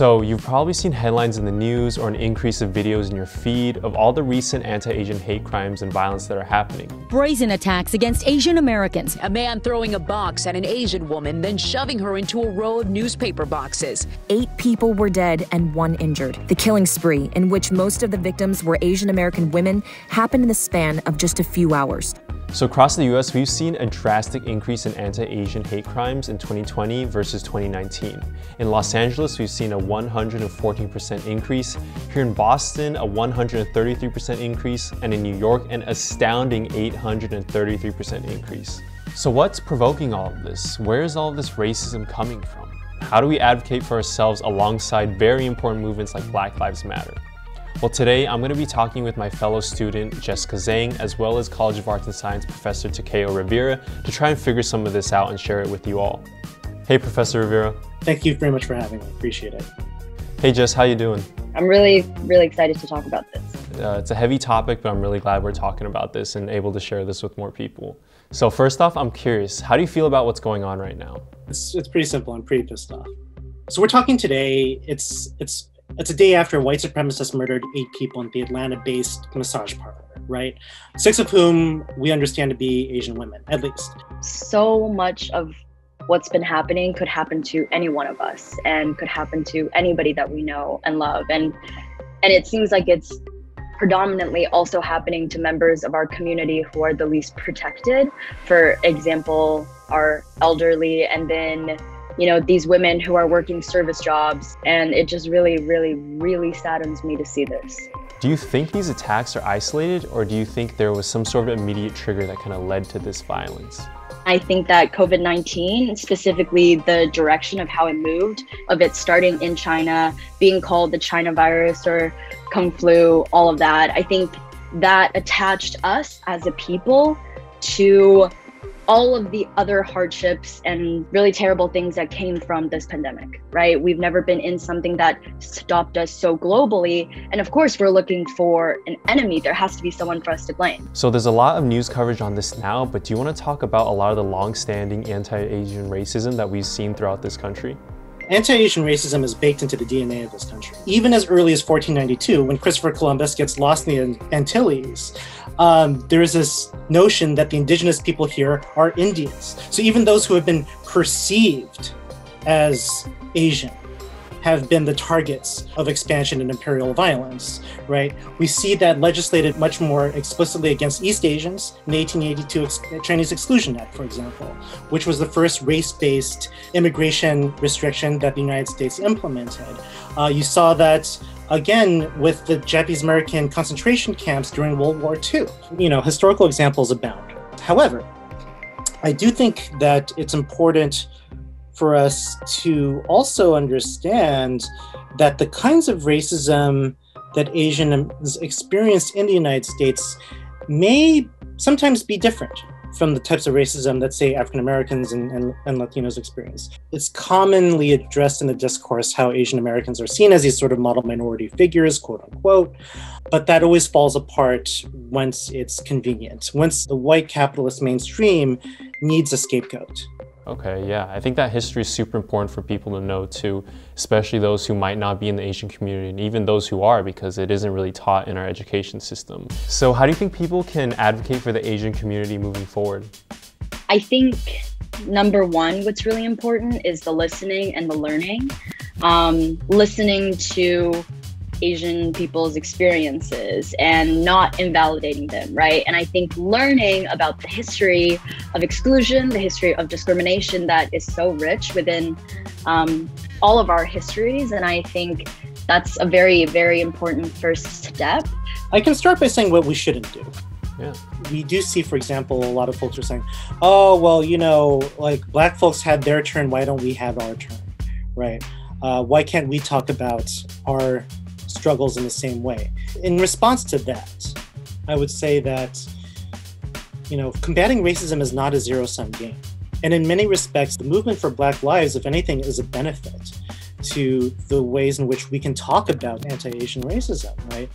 So you've probably seen headlines in the news or an increase of videos in your feed of all the recent anti-Asian hate crimes and violence that are happening. Brazen attacks against Asian Americans. A man throwing a box at an Asian woman, then shoving her into a row of newspaper boxes. 8 people were dead and 1 injured. The killing spree, in which most of the victims were Asian American women, happened in the span of just a few hours. So across the US, we've seen a drastic increase in anti-Asian hate crimes in 2020 versus 2019. In Los Angeles, we've seen a 114% increase. Here in Boston, a 133% increase. And in New York, an astounding 833% increase. So what's provoking all of this? Where is all of this racism coming from? How do we advocate for ourselves alongside very important movements like Black Lives Matter? Well, today I'm going to be talking with my fellow student, Jessica Zhang, as well as College of Arts and Science Professor Takeo Rivera to try and figure some of this out and share it with you all. Hey, Professor Rivera. Thank you very much for having me. Appreciate it. Hey, Jess, how you doing? I'm really excited to talk about this. It's a heavy topic, but I'm really glad we're talking about this and able to share this with more people. So first off, I'm curious, how do you feel about what's going on right now? It's pretty simple. I'm pretty pissed off. So we're talking today, it's a day after white supremacists murdered 8 people in the Atlanta-based massage parlor, right? 6 of whom we understand to be Asian women, at least. So much of what's been happening could happen to any one of us and could happen to anybody that we know and love. And it seems like it's predominantly also happening to members of our community who are the least protected. For example, our elderly, and then these women who are working service jobs. And it just really saddens me to see this. Do you think these attacks are isolated, or do you think there was some sort of immediate trigger that kind of led to this violence? I think that COVID-19, specifically the direction of how it moved, of it starting in China, being called the China virus or Kung flu, all of that, I think that attached us as a people to all of the other hardships and really terrible things that came from this pandemic, right? We've never been in something that stopped us so globally. And of course, we're looking for an enemy. There has to be someone for us to blame. So there's a lot of news coverage on this now, but do you want to talk about a lot of the long-standing anti-Asian racism that we've seen throughout this country? Anti-Asian racism is baked into the DNA of this country. Even as early as 1492, when Christopher Columbus gets lost in the Antilles, there is this notion that the indigenous people here are Indians. So even those who have been perceived as Asian have been the targets of expansion and imperial violence, right? We see that legislated much more explicitly against East Asians in the 1882 Chinese Exclusion Act, for example, which was the first race-based immigration restriction that the United States implemented. You saw that again with the Japanese American concentration camps during World War II. Historical examples abound. However, I do think that it's important for us to also understand that the kinds of racism that Asians experienced in the United States may sometimes be different from the types of racism that, say, African Americans and Latinos experience. It's commonly addressed in the discourse how Asian Americans are seen as these sort of model minority figures, quote unquote, but that always falls apart once it's convenient, once the white capitalist mainstream needs a scapegoat. Okay, yeah, I think that history is super important for people to know too, especially those who might not be in the Asian community and even those who are, because it isn't really taught in our education system. So how do you think people can advocate for the Asian community moving forward? I think number one, what's really important is the listening and the learning. Listening to Asian people's experiences and not invalidating them, right? And I think learning about the history of exclusion, the history of discrimination that is so rich within all of our histories. And I think that's a very important first step. I can start by saying what we shouldn't do. Yeah. We do see, for example, a lot of folks are saying, oh, well, like Black folks had their turn, why don't we have our turn, right? Why can't we talk about our struggles in the same way? In response to that, I would say that, combating racism is not a zero-sum game. And in many respects, the movement for Black lives, if anything, is a benefit to the ways in which we can talk about anti-Asian racism, right?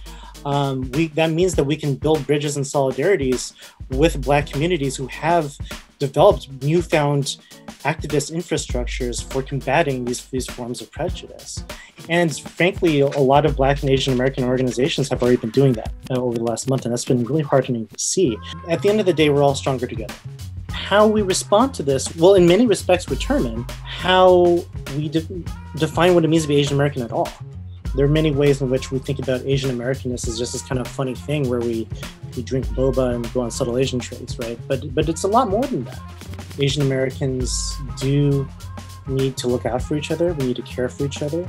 That means that we can build bridges and solidarities with Black communities who have developed newfound activist infrastructures for combating these forms of prejudice. And frankly, a lot of Black and Asian American organizations have already been doing that over the last month, and that's been really heartening to see. At the end of the day, we're all stronger together. How we respond to this will, in many respects, determine how we define what it means to be Asian American at all. There are many ways in which we think about Asian Americanness as just this kind of funny thing where we drink boba and go on subtle Asian traits, right? But it's a lot more than that. Asian Americans do need to look out for each other. We need to care for each other.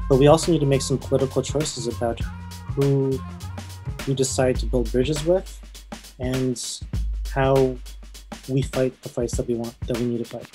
But we also need to make some political choices about who we decide to build bridges with and how we fight the fights that we need to fight.